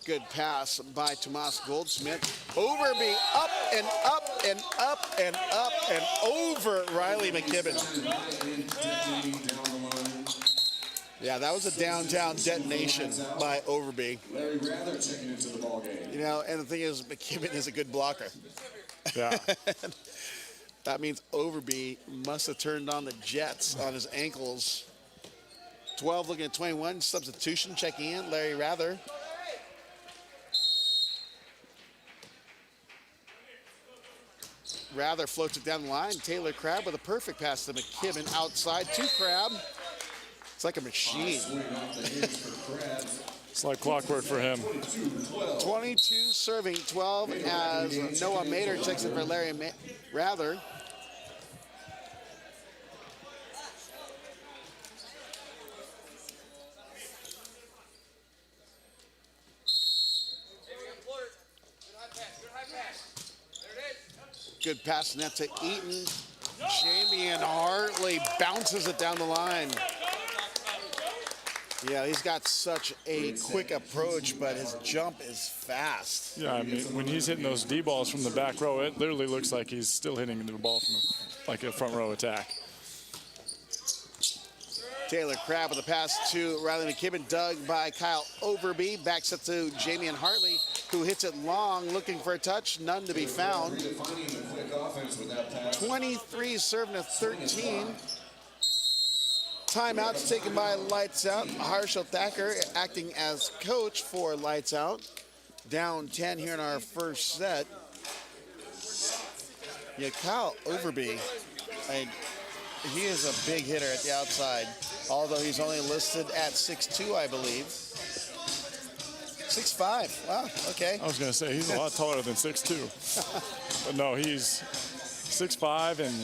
Good pass by Tomas Goldsmith. Overby up and up and up and up and over Riley McKibben. Yeah, that was a downtown detonation by Overby. You know, and the thing is, McKibben is a good blocker. Yeah. That means Overby must have turned on the jets on his ankles. 12 looking at 21. Substitution checking in. Larry Rather. Rather floats it down the line. Taylor Crabb with a perfect pass to McKibben outside to Crabb. It's like a machine. It's like clockwork for him. 22 serving, 12 as Noah Mader checks in for Larry Rather. Good pass net to Eaton. Jamian Hartley bounces it down the line. Yeah, he's got such a quick approach, but his jump is fast. Yeah, I mean, when he's hitting those D balls from the back row, it literally looks like he's still hitting the ball from like a front row attack. Taylor Crabb with a pass to Riley McKibben, dug by Kyle Overby. Back set to Jamian Hartley, who hits it long, looking for a touch, none to be found. 23 serving to 13. Timeouts taken by Lights Out. Harshal Thacker acting as coach for Lights Out. Down 10 here in our first set. Yeah, Kyle Overby, he is a big hitter at the outside, although he's only listed at 6'2", I believe. 6'5", wow, okay. I was gonna say, he's a lot taller than 6'2". But no, he's 6'5" and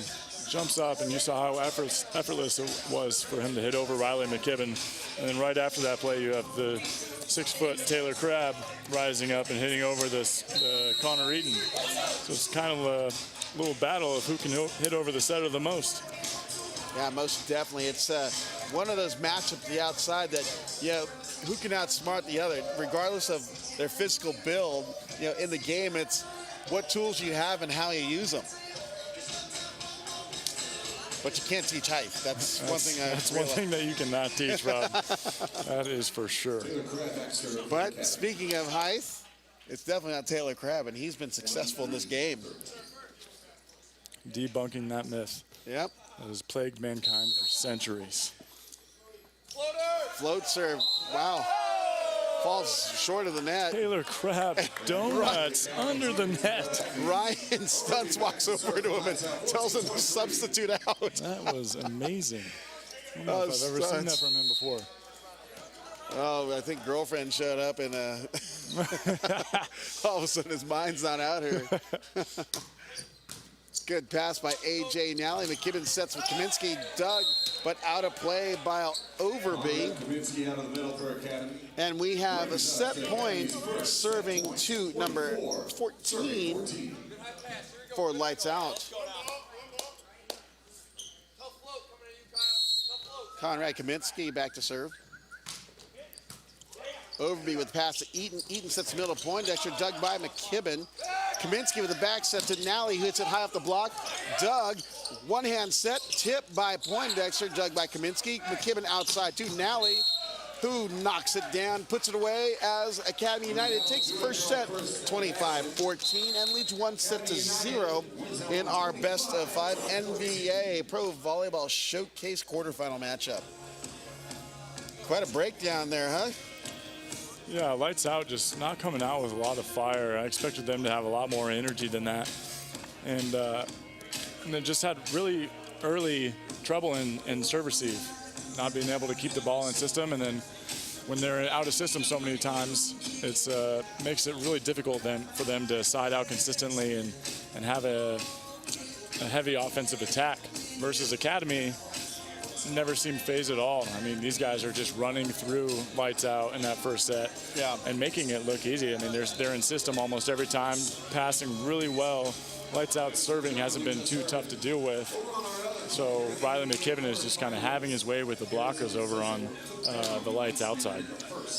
jumps up, and you saw how effortless it was for him to hit over Riley McKibben. And then right after that play, you have the 6-foot Taylor Crabb rising up and hitting over Connor Eaton. So it's kind of a little battle of who can hit over the setter the most. Yeah, most definitely. It's one of those matchups to the outside that, you know, who can outsmart the other, regardless of their physical build. You know, in the game, it's what tools you have and how you use them. But you can't teach height. That's one thing. That's one thing that you cannot teach, Rob. That is for sure. But speaking of height, it's definitely not Taylor Crabb, and he's been successful in this game. Debunking that myth. Yep. That has plagued mankind for centuries. Float serve. Wow. Falls short of the net. Taylor Crabb, donuts under the net. Ryan Stunts walks over to him and tells him to substitute out. That was amazing. I don't know if I've ever seen that from him before. Oh, I think girlfriend showed up and all of a sudden his mind's not out here. Good pass by A.J. Nally. McKibben sets with Kaminsky. Dug, but out of play by Overby. Kaminsky out of the middle for Academy. And we have a set point serving to number 14 for Lights Out. Conrad Kaminsky back to serve. Overby with the pass to Eaton. Eaton sets the middle to Poindexter. Dug by McKibben. Kaminsky with the back set to Nally, who hits it high off the block. Dug, one hand set, tip by Poindexter, dug by Kaminsky. McKibben outside to Nally, who knocks it down, puts it away as Academy United takes the first set 25-14 and leads 1-0 in our best of 5 NVA Pro Volleyball Showcase quarterfinal matchup. Quite a breakdown there, huh? Yeah, Lights Out just not coming out with a lot of fire. I expected them to have a lot more energy than that. And they just had really early trouble in serve receive, not being able to keep the ball in system. And then when they're out of system so many times, it's makes it really difficult then for them to side out consistently and have a heavy offensive attack. Versus Academy, never seemed phased at all. I mean, these guys are just running through Lights Out in that first set, and making it look easy. I mean, they're in system almost every time, passing really well. Lights Out serving hasn't been too tough to deal with. So Riley McKibben is just kind of having his way with the blockers over on the lights outside.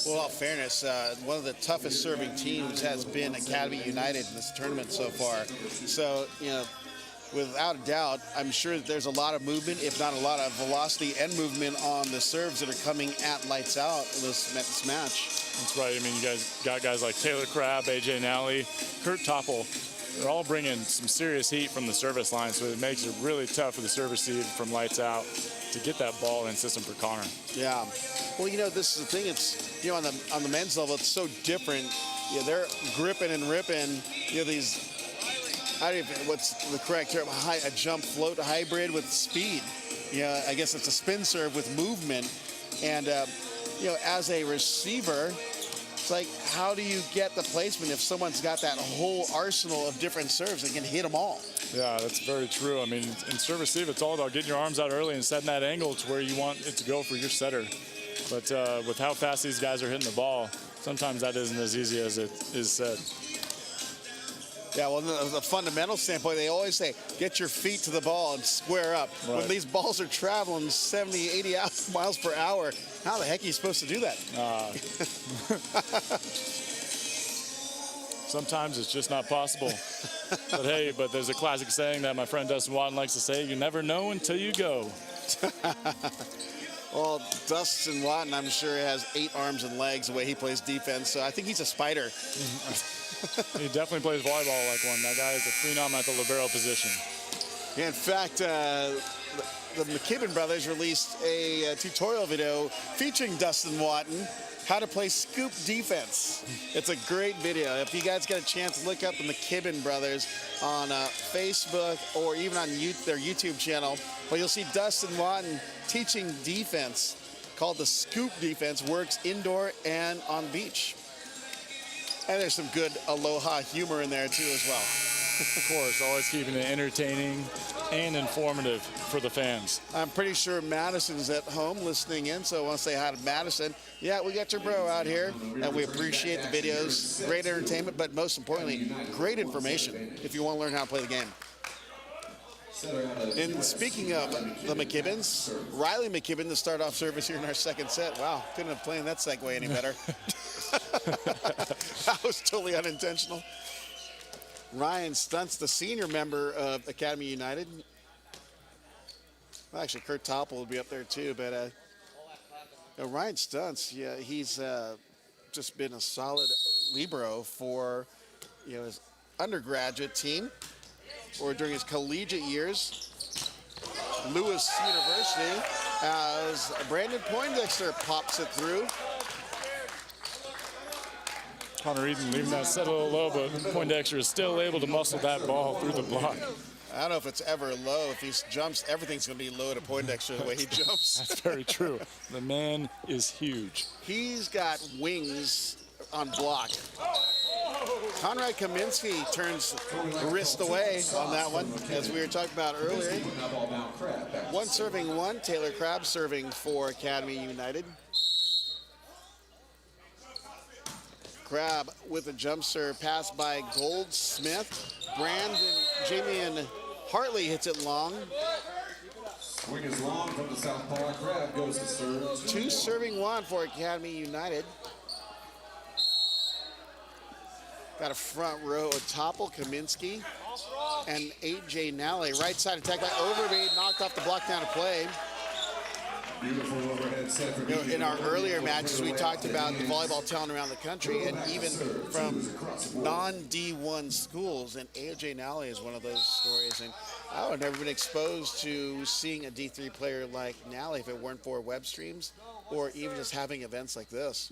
Well, in all fairness, one of the toughest serving teams has been Academy United in this tournament so far. So, without a doubt, I'm sure that there's a lot of movement, if not a lot of velocity and movement on the serves that are coming at lights out in this match. That's right. I mean, you guys got guys like Taylor Crabb, AJ Nally, Kurt Toppel. They're all bringing some serious heat from the service line, so it makes it really tough for the service team from lights out to get that ball in system for Connor. Yeah. Well, this is the thing. It's, on the men's level, it's so different. They're gripping and ripping, these, I don't even, what's the correct term, a jump float hybrid with speed. I guess it's a spin serve with movement. And, as a receiver, it's like, how do you get the placement if someone's got that whole arsenal of different serves and can hit them all? Yeah, that's very true. I mean, in serve receive, it's all about getting your arms out early and setting that angle to where you want it to go for your setter. But with how fast these guys are hitting the ball, sometimes that isn't as easy as it is said. Yeah, well, the fundamental standpoint, they always say, get your feet to the ball and square up. Right. When these balls are traveling 70, 80 miles per hour, how the heck are you supposed to do that? Sometimes it's just not possible. But hey, there's a classic saying that my friend Dustin Watton likes to say, you never know until you go. Well, Dustin Watton, I'm sure, has 8 arms and legs the way he plays defense, so I think he's a spider. He definitely plays volleyball like one. That guy is a phenom at the libero position. Yeah, in fact, the McKibben brothers released a tutorial video featuring Dustin Watton, how to play scoop defense. It's a great video. If you guys get a chance, look up the McKibben brothers on Facebook or even on their YouTube channel. But you'll see Dustin Watton teaching defense called the scoop defense, works indoor and on beach. And there's some good aloha humor in there too as well. Of course, always keeping it entertaining and informative for the fans. I'm pretty sure Madison's at home listening in, so I want to say hi to Madison. Yeah, we got your bro out here, and we appreciate the videos. Great entertainment, but most importantly, great information if you want to learn how to play the game. And speaking of the McKibbens, Riley McKibben to start off service here in our second set. Wow, couldn't have planned that segue any better. That was totally unintentional. Ryan Stuntz, the senior member of Academy United. Well, actually, Kurt Toppel will be up there too, but Ryan Stuntz, yeah, he's just been a solid libero for his undergraduate team or during his collegiate years. Lewis University, as Brandon Poindexter pops it through. Connor Eden leaving that set a little low, but Poindexter is still able to muscle that ball through the block. I don't know if it's ever low. If he jumps, everything's going to be low to Poindexter the way he jumps. That's very true. The man is huge. He's got wings on block. Conrad Kaminsky turns wrist away on that one, as we were talking about earlier. One serving one, Taylor Crabb serving for Academy United. Crabb with a jump serve passed by Goldsmith. Jamian Hartley hits it long. Swing is long from the southpaw. Crabb goes to serve. 2 serving 1 for Academy United. Got a front row of Toppel, Kaminsky, and AJ Nally. Right side attack by Overby, knocked off the block down to play. Beautiful overhead set for In our earlier matches, we talked about the volleyball talent around the country, and even from non-D1 schools, and AJ Nally is one of those stories. And I would have never been exposed to seeing a D3 player like Nally if it weren't for web streams or even just having events like this.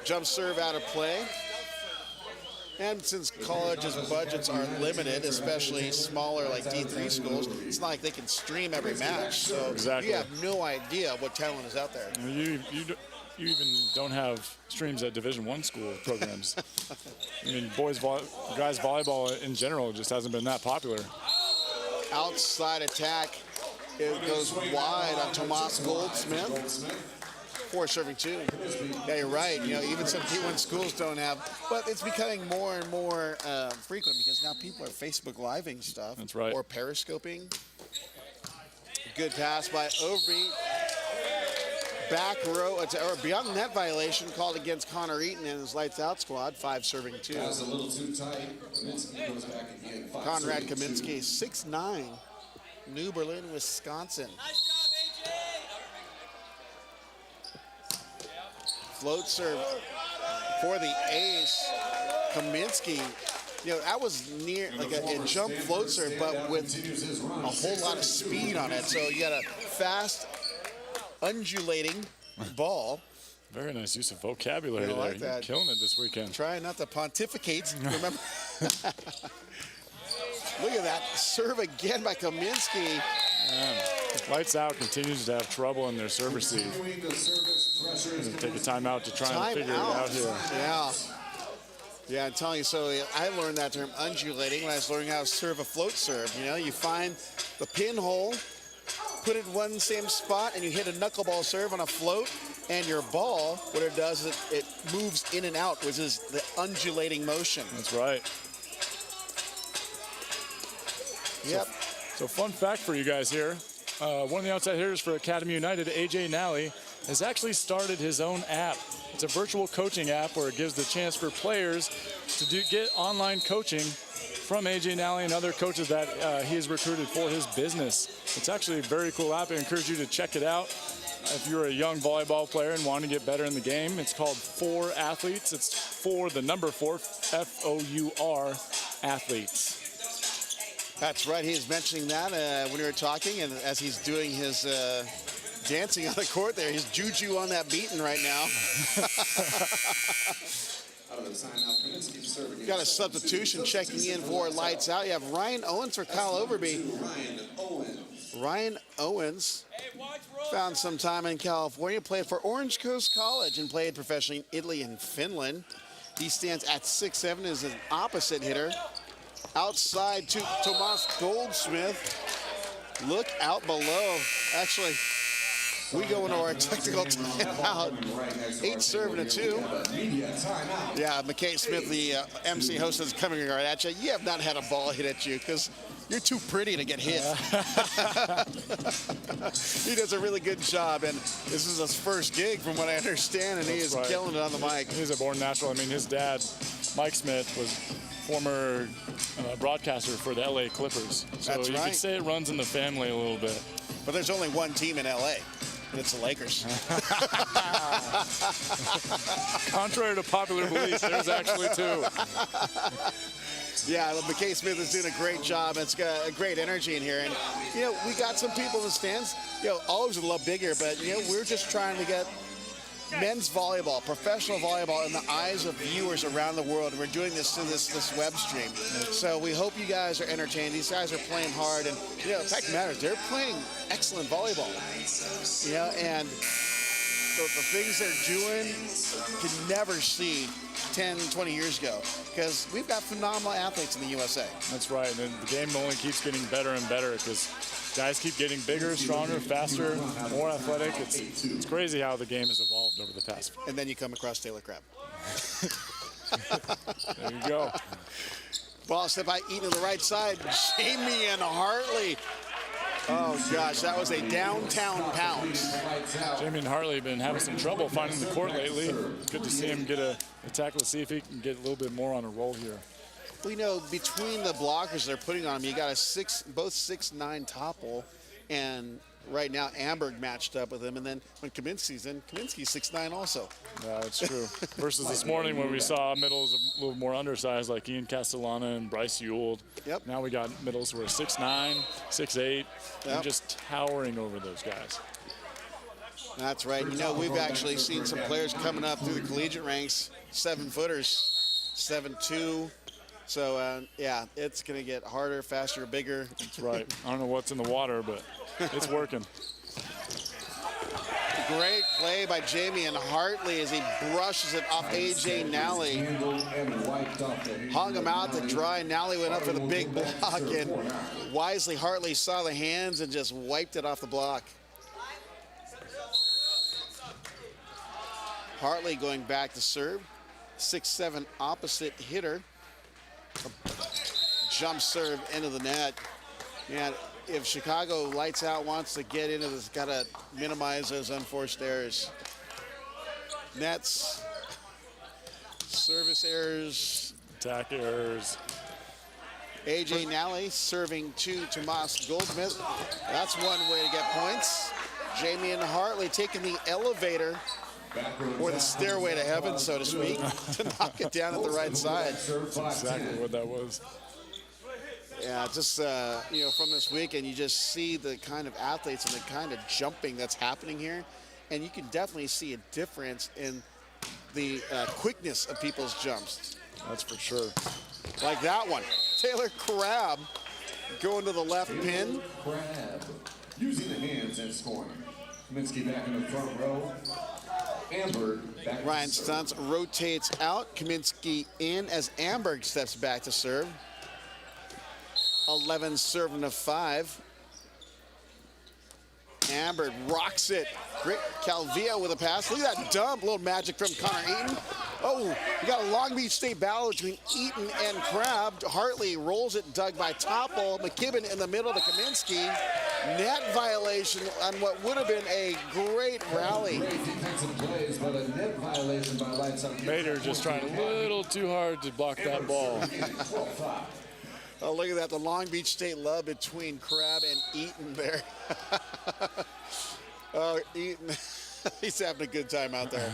Jump serve out of play. And since colleges' budgets are limited, especially smaller like D3 schools, it's not like they can stream every match. So Exactly. You have no idea what talent is out there. You even don't have streams at Division I school programs. I mean, guys volleyball in general just hasn't been that popular. Outside attack, it goes wide on Tomas Goldsmith. 4 serving 2. Yeah, you're right. Even some D1 schools don't have, but it's becoming more and more frequent because now people are Facebook Living stuff. That's right. Or Periscoping. Good pass by Overby. Back row, or beyond the net violation called against Connor Eaton and his lights out squad. 5 serving 2. That was a little too tight. Kaminsky goes back again. 5 Conrad serving 2. Kaminsky, 6'9", New Berlin, Wisconsin. Float serve for the ace. Kaminsky, you know, that was near like a jump float serve, but with a whole lot of speed on it. So you got a fast, undulating ball. Very nice use of vocabulary I like there. that. You're killing it this weekend. Trying not to pontificate. Remember? Look at that serve again by Kaminsky. Lights out continues to have trouble in their serve receive. Take a timeout to try and figure it out here. Yeah. Yeah, I'm telling you, so I learned that term undulating when I was learning how to serve a float serve. You know, you find the pinhole, put it in one same spot, and you hit a knuckleball serve on a float, and your ball, what it does is it moves in and out, which is the undulating motion. That's right. Yep. So fun fact for you guys here. One of the outside hitters for Academy United, AJ Nally, has actually started his own app. It's a virtual coaching app where it gives the chance for players to get online coaching from AJ Nally and other coaches that he has recruited for his business. It's actually a very cool app. I encourage you to check it out. If you're a young volleyball player and want to get better in the game, it's called 4 Athletes. It's 4, the number 4, F-O-U-R, Athletes. That's right. He's mentioning that when we were talking, and as he's doing his dancing on the court there, he's juju on that beating right now. Got a substitution checking in for lights out. You have Ryan Owens for Kyle Overby. Ryan Owens found some time in California, played for Orange Coast College, and played professionally in Italy and Finland. He stands at 6'7", is an opposite hitter. Outside to Tomas Goldsmith. Look out below. Actually, we go into our technical timeout. 8 serving a 2. Yeah, McKay Smith, the MC host, is coming right at you. You have not had a ball hit at you because you're too pretty to get hit. He does a really good job, and this is his first gig from what I understand, and he is killing it on the mic. He's a born natural. I mean, his dad, Mike Smith, was former broadcaster for the LA Clippers. So That's you right. could say it runs in the family a little bit. But there's only one team in LA, and it's the Lakers. Contrary to popular belief, there's actually 2. Yeah, McKay Smith is doing a great job. It's got a great energy in here. And, you know, we got some people in the stands, you know, always a little bigger, but, you know, we're just trying to get men's volleyball, professional volleyball in the eyes of viewers around the world. We're doing this through this web stream. So we hope you guys are entertained. These guys are playing hard, and you know, the fact matters, they're playing excellent volleyball. You know, and so the things they're doing, you could never see 10, 20 years ago, because we've got phenomenal athletes in the USA. That's right, and the game only keeps getting better and better because guys keep getting bigger, stronger, faster, more athletic. It's crazy how the game has evolved over the past. And then you come across Taylor Crabb. There you go. Ball step by Eaton to the right side. Jamie and Hartley. Oh, gosh, that was a downtown pounce. Jamie and Hartley have been having some trouble finding the court lately. It's good to see him get a tackle to see if he can get a little bit more on a roll here. Well, you know, between the blockers they're putting on him, you got both 6'9" Topple, and right now Amberg matched up with him. And then when Kaminsky's in, Kaminsky's 6'9" also. Yeah, that's true. Versus this morning when we saw middles a little more undersized like Ian Castellana and Bryce Ewald. Yep. Now we got middles who are 6'9", 6'8", Yep. and just towering over those guys. That's right. You know, we've actually seen some players coming up through the collegiate ranks, 7-footers, 7'2". So, yeah, it's going to get harder, faster, bigger. That's right. I don't know what's in the water, but it's working. Great play by Jamie and Hartley as he brushes it off A.J. Nally. Hung him out to dry. Nally went up for the big block, and wisely Hartley saw the hands and just wiped it off the block. Hartley going back to serve. 6'7" opposite hitter. Jump serve into the net. And if Chicago Lights Out wants to get into this, got to minimize those unforced errors. Nets, service errors. Attack errors. A.J. Nally serving to Tomas Goldsmith. That's one way to get points. Jamie and Hartley taking the elevator, or the stairway to heaven, so to speak, to knock it down at the right side. That's exactly what that was. Yeah, just, you know, from this weekend, you just see the kind of athletes and the kind of jumping that's happening here. And you can definitely see a difference in the quickness of people's jumps. That's for sure. Like that one. Taylor Crabb going to the left pin. Crab using the hands and scoring. Kaminsky back in the front row. Amberg back. Ryan Stuntz rotates out. Kaminsky in as Amberg steps back to serve. 11 serving to 5. Amberg rocks it. Great. Calvillo with a pass. Look at that dump. A little magic from Connor Eaton. Oh, you got a Long Beach State battle between Eaton and Crabb. Hartley rolls it, dug by Topple. McKibben in the middle to Kaminsky. Net violation on what would have been a great rally. Great defensive plays, but a net violation by Lights Out. Bader just trying a little too hard to block that ball. Oh, look at that. The Long Beach State love between Crabb and Eaton there. Oh, Eaton, he's having a good time out there.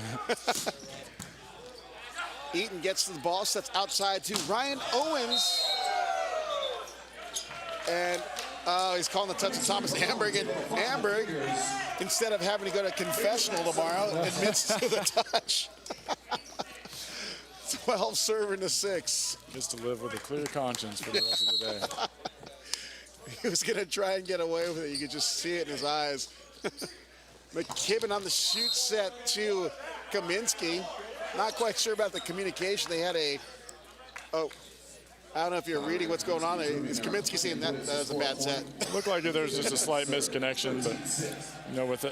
Eaton gets to the ball, sets outside to Ryan Owens. And he's calling the touch of Thomas Amberg. And Amberg, instead of having to go to confessional tomorrow, admits to the touch. 12 serving to 6. Just to live with a clear conscience for the rest of the day. He was going to try and get away with it. You could just see it in his eyes. McKibben on the shoot set to Kaminsky. Not quite sure about the communication. They had a, I don't know if you're reading what's going on there. Is Kaminsky saying that was a bad set? Looked like there's just a slight misconnection, but you know, with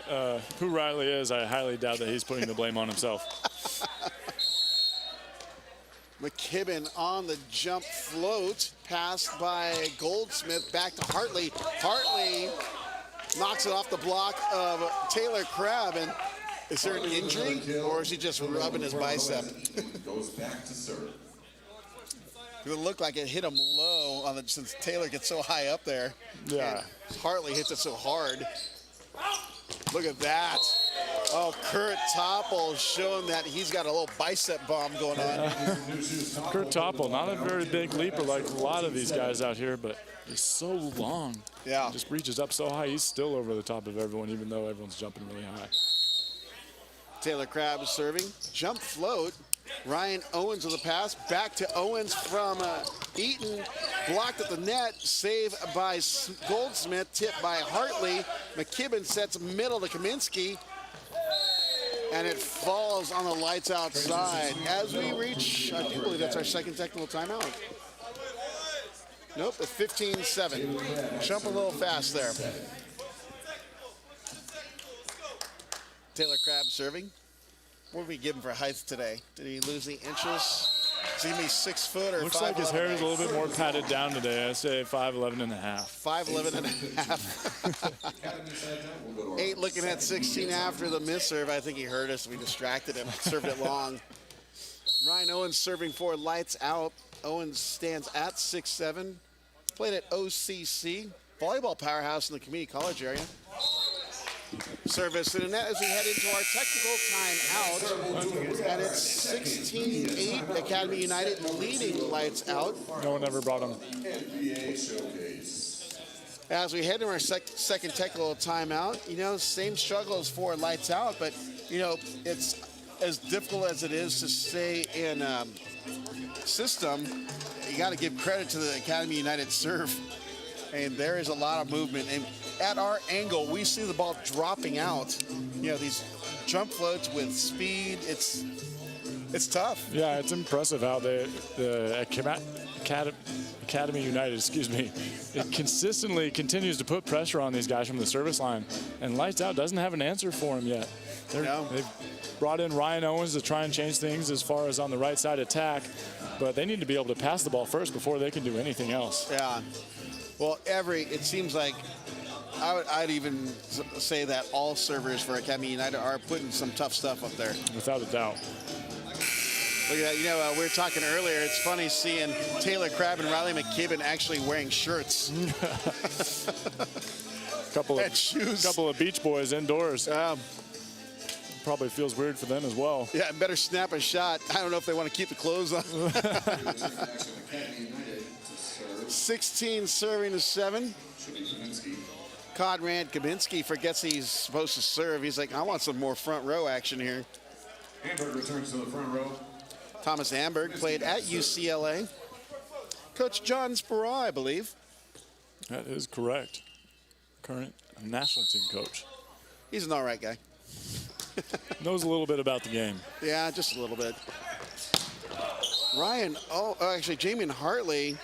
who Riley is, I highly doubt that he's putting the blame on himself. McKibben on the jump float, passed by Goldsmith, back to Hartley. Hartley knocks it off the block of Taylor Crabb. And is there an injury, or is he just rubbing his bicep? Goes back to serve. It looked like it hit him low on the, since Taylor gets so high up there. Yeah. And Hartley hits it so hard. Look at that. Oh, Kurt Topple showing that he's got a little bicep bomb going on. Kurt Topple, not a very big leaper like a lot of these guys out here, but he's so long. Yeah. Just reaches up so high, he's still over the top of everyone, even though everyone's jumping really high. Taylor Crabb is serving. Jump float. Ryan Owens with a pass. Back to Owens from Eaton. Blocked at the net. Save by Goldsmith. Tipped by Hartley. McKibben sets middle to Kaminsky. And it falls on the lights outside. As we reach, I do believe that's our second technical timeout. Nope, at 15-7. Jump a little fast there. Taylor Crabb serving. What did we give him for height today? Did he lose any inches? Is he gonna be 6 foot or Looks 5'11"? like his hair is a little bit more padded down today. I say 5'11" and a half. 5'11" and a half. 8 looking at 16 after the miss serve. I think he heard us. We distracted him. Served it long. Ryan Owens serving for Lights Out. Owens stands at 6'7". Played at OCC. Volleyball powerhouse in the community college area. Service in the net as we head into our technical timeout. And it's 16-8. Academy United leading Lights Out. No one ever brought him. NVA Showcase. As we head to our second technical timeout, you know, same struggles for Lights Out, but, you know, it's as difficult as it is to stay in system. You got to give credit to the Academy United serve. And there is a lot of movement. And at our angle, we see the ball dropping out. You know, these jump floats with speed. It's tough. Yeah, it's impressive how the Academy United, it consistently continues to put pressure on these guys from the service line. And Lights Out doesn't have an answer for them yet. They've brought in Ryan Owens to try and change things as far as on the right side attack. But they need to be able to pass the ball first before they can do anything else. Yeah. Well, it seems like I'd even say that all servers for Academy United are putting some tough stuff up there. Without a doubt. Look at that. You know, we were talking earlier. It's funny seeing Taylor Crabb and Riley McKibben actually wearing shirts. Couple and shoes. Couple of beach boys indoors. Probably feels weird for them as well. Yeah, better snap a shot. I don't know if they want to keep the clothes on. 16 serving to 7. Conrad Kabinski forgets he's supposed to serve. He's like, I want some more front row action here. Amberg returns to the front row. Thomas Amberg played at UCLA. Coach John Spera, I believe. That is correct. Current national team coach. He's an all right guy. Knows a little bit about the game. Yeah, just a little bit. Actually, Jamian Hartley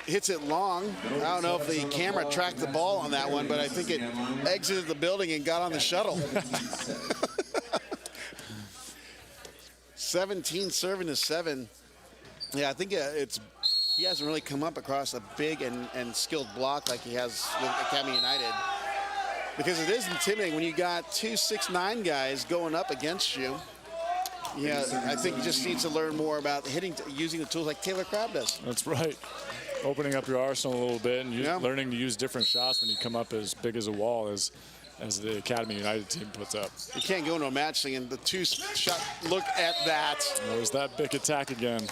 hits it long. I don't know if the camera tracked the ball on that one, but I think it exited the building and got on the shuttle. 17 serving to 7. Yeah, I think he hasn't really come up across a big and skilled block like he has with Academy United. Because it is intimidating when you got 2 6'9" guys going up against you. Yeah, I think you just need to learn more about using the tools like Taylor Crabb does. That's right. Opening up your arsenal a little bit and learning to use different shots when you come up as big as a wall as the Academy United team puts up. You can't go into a match singing the 2-shot. Look at that. There's that big attack again.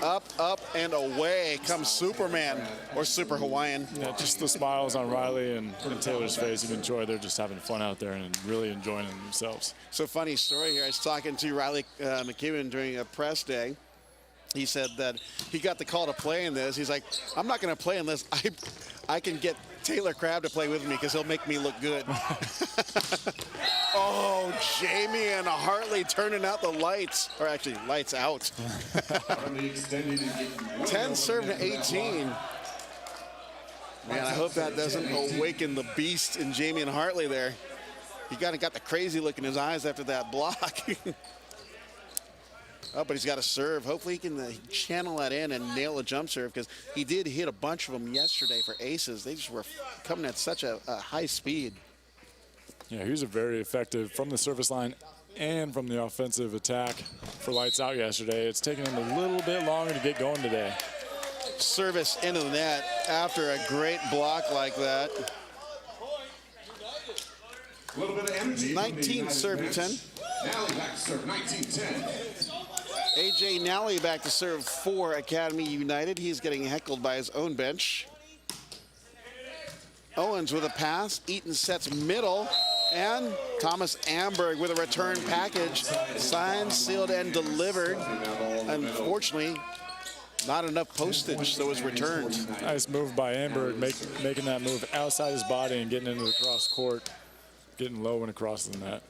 Up, and away comes Superman, or Super Hawaiian. Yeah, just the smiles on Riley and Taylor's face. You can enjoy. They're just having fun out there and really enjoying themselves. So funny story here. I was talking to Riley McKibben during a press day. He said that he got the call to play in this. He's like, I'm not going to play unless I can get Taylor Crabb to play with me because he'll make me look good. Oh, Jamie and Hartley turning out the lights, or actually lights out. 10 serve to 18. Man, I hope that doesn't awaken the beast in Jamie and Hartley there. He kind of got the crazy look in his eyes after that block. Oh, but he's got to serve. Hopefully he can channel that in and nail a jump serve because he did hit a bunch of them yesterday for aces. They just were coming at such a high speed. Yeah, he was very effective from the service line and from the offensive attack for lights out yesterday. It's taken him a little bit longer to get going today. Service into the net after a great block like that. A little bit of energy. 19 serve to 10. Nally back to serve, 19-10. AJ Nally back to serve for Academy United. He's getting heckled by his own bench. Owens with a pass. Eaton sets middle. And Thomas Amberg with a return package. Signed, sealed, and delivered. Unfortunately, not enough postage, so it was returned. Nice move by Amberg, making that move outside his body and getting into the cross court. Getting low and across the net.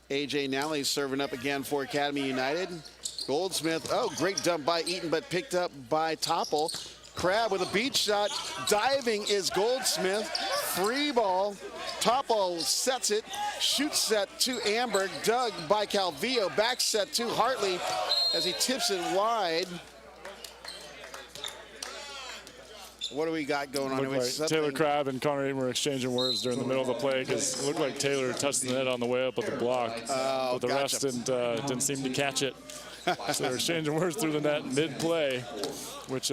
AJ Nally serving up again for Academy United. Goldsmith, great dump by Eaton, but picked up by Topple. Crabb with a beach shot. Diving is Goldsmith. Free ball. Topple sets it. Shoot set to Amberg. Dug by Calvillo. Back set to Hartley as he tips it wide. What do we got going on? Like Taylor Crabb and Connor Eaton were exchanging words during the middle of the play because it looked like Taylor touched the net on the way up with the block, but the rest didn't seem to catch it. So they're exchanging words through the net mid-play, which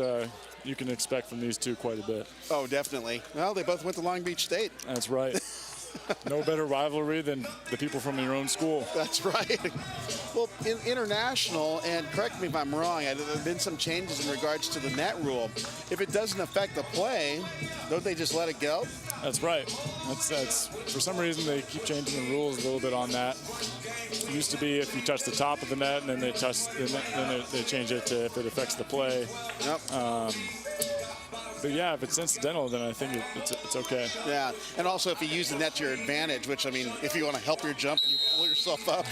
you can expect from these two quite a bit. Oh, definitely. Well, they both went to Long Beach State. That's right. No better rivalry than the people from your own school. That's right. Well, in international, and correct me if I'm wrong, there have been some changes in regards to the net rule. If it doesn't affect the play, don't they just let it go? That's right. That's for some reason they keep changing the rules a little bit on that. It used to be if you touch the top of the net, and then they change it to if it affects the play. Yep. But yeah, if it's incidental, then I think it's okay. Yeah, and also if you use the net to your advantage, which I mean, if you want to help your jump, you pull yourself up.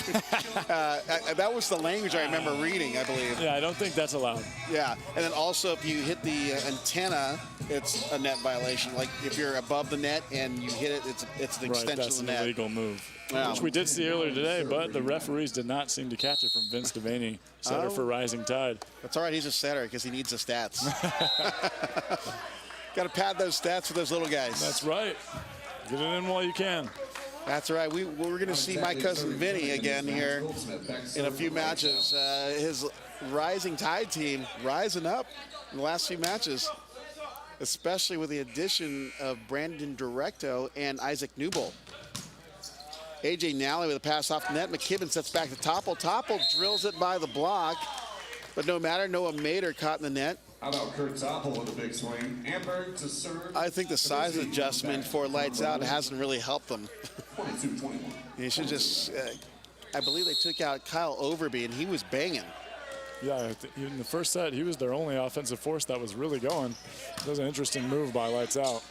That was the language I remember reading, I believe. Yeah, I don't think that's allowed. Yeah, and then also if you hit the antenna, it's a net violation. Like if you're above the net and you hit it, it's an extension of the net. That's an illegal move. Wow. which we did see earlier today, but the referees did not seem to catch it from Vince Devaney, setter for Rising Tide. That's all right. He's a setter because he needs the stats. Got to pad those stats for those little guys. That's right. Get it in while you can. That's right. We're going to see my cousin Vinny again here in a few matches. His Rising Tide team rising up in the last few matches, especially with the addition of Brandon Directo and Isaac Newbold. AJ Nally with a pass off the net. McKibben sets back to Topple. Topple drills it by the block, but no matter. Noah Mader caught in the net. How about Kurt Topple with a big swing? Amberg to serve. I think the size adjustment for Lights Out hasn't really helped them. 22-21. You should just, I believe they took out Kyle Overby, and he was banging. Yeah, in the first set, he was their only offensive force that was really going. That was an interesting move by Lights Out.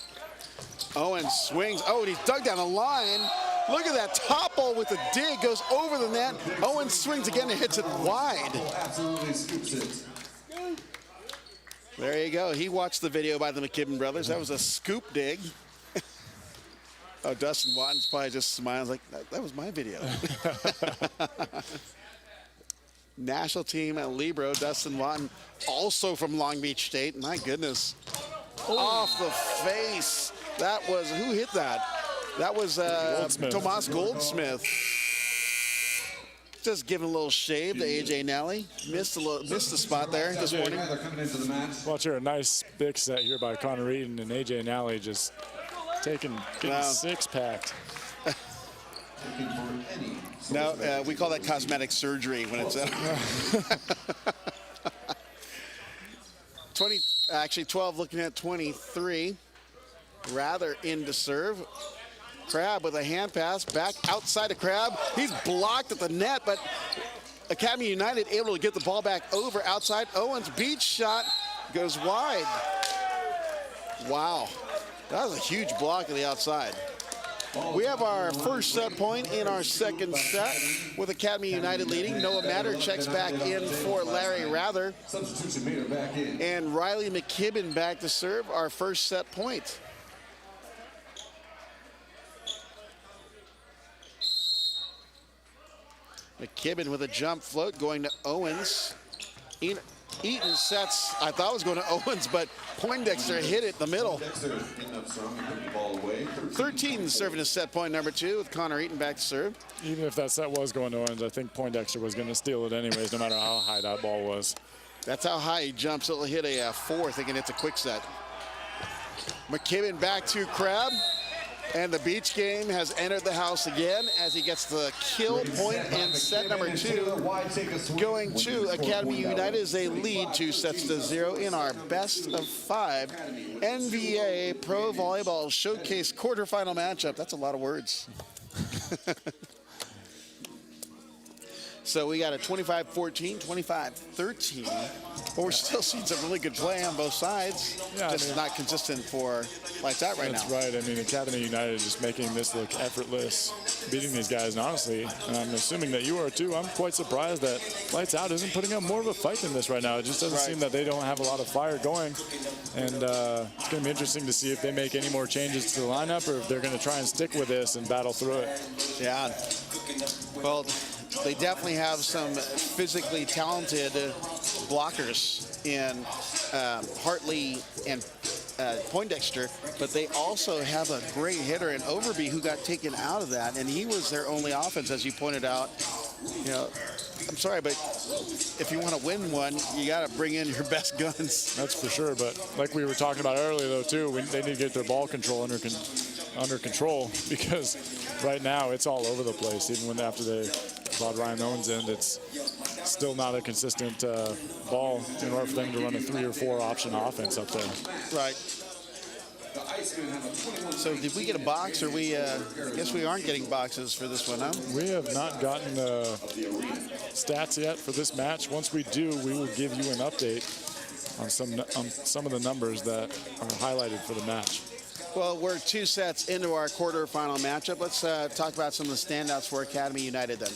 Owen swings. Oh, and he's dug down the line. Look at that. Topple with the dig goes over the net. Owen swings again and hits it wide. Absolutely scoops it. There you go. He watched the video by the McKibben brothers. That was a scoop dig. Oh, Dustin Watten's probably just smiling like, that was my video. National team at Libro, Dustin Watten, also from Long Beach State. My goodness. Off the face. That was, who hit that? That was Tomas Goldsmith. Just giving a little shave to AJ Nally. Missed the spot there this morning. Watch here, a nice big set here by Connor Eaton and AJ Nally just getting six-packed. No, we call that cosmetic surgery when it's 12 looking at 23. Rather in to serve. Crab with a hand pass back outside of Crab. He's blocked at the net, but Academy United able to get the ball back over outside. Owens beach shot goes wide. Wow, that was a huge block at the outside. We have our first set point in our second set with Academy United leading. Noah Matter checks back in for Larry Rather. And Riley McKibben back to serve our first set point. McKibben with a jump float going to Owens. Eaton sets, I thought it was going to Owens, but Poindexter hit it in the middle. 13 serving a set point number 2 with Connor Eaton back to serve. Even if that set was going to Owens, I think Poindexter was going to steal it anyways, no matter how high that ball was. That's how high he jumps. It'll hit a 4, thinking it's a quick set. McKibben back to Crab. And the beach game has entered the house again as he gets the kill point in set number 2. Going to Academy United as they lead 2-0 in our best of 5 NVA Pro Volleyball Showcase quarterfinal matchup. That's a lot of words. So we got a 25-14, 25-13. But we're still seeing some really good play on both sides. Yeah, just not consistent for Lights Out right now. That's right. I mean, Academy United is just making this look effortless, beating these guys. And honestly, and I'm assuming that you are too, I'm quite surprised that Lights Out isn't putting up more of a fight than this right now. It just doesn't seem that they don't have a lot of fire going. And it's going to be interesting to see if they make any more changes to the lineup or if they're going to try and stick with this and battle through it. Yeah. Well, they definitely have some physically talented blockers in Hartley and Poindexter, but they also have a great hitter in Overby who got taken out of that, and he was their only offense, as you pointed out. You know, I'm sorry, but if you want to win one, you got to bring in your best guns. That's for sure, but like we were talking about earlier, though, too, they need to get their ball control under control, because right now it's all over the place. Even when after they brought Ryan Owens in, it's still not a consistent ball in order for them to run a 3 or 4 option offense up there. Right. So did we get a box, or I guess we aren't getting boxes for this one, huh? We have not gotten the stats yet for this match. Once we do, we will give you an update on some of the numbers that are highlighted for the match. Well, we're 2 sets into our quarterfinal matchup. Let's talk about some of the standouts for Academy United then.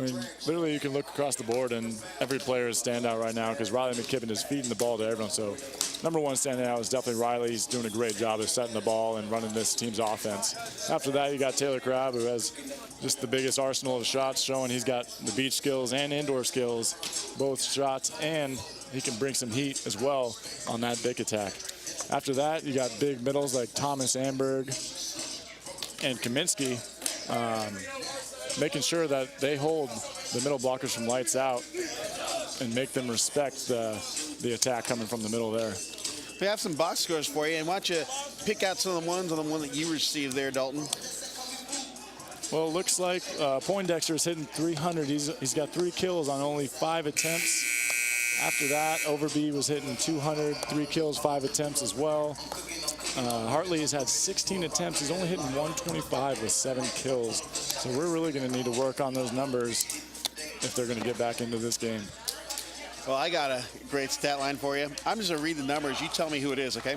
I mean, literally you can look across the board and every player is standout right now because Riley McKibben is feeding the ball to everyone. So number one standing out is definitely Riley. He's doing a great job of setting the ball and running this team's offense. After that, you got Taylor Crabb, who has just the biggest arsenal of shots, showing he's got the beach skills and indoor skills, both shots, and he can bring some heat as well on that big attack. After that, you got big middles like Thomas Amberg and Kaminsky, making sure that they hold the middle blockers from lights out and make them respect the attack coming from the middle there. We have some box scores for you, and why don't you pick out some of the ones on the one that you received there, Dalton? Well, it looks like Poindexter is hitting 300. He's got 3 kills on only 5 attempts. After that, Overby was hitting 200, 3 kills, 5 attempts as well. Hartley has had 16 attempts. He's only hitting 125 with 7 kills. So we're really going to need to work on those numbers if they're going to get back into this game. Well, I got a great stat line for you. I'm just going to read the numbers. You tell me who it is, okay?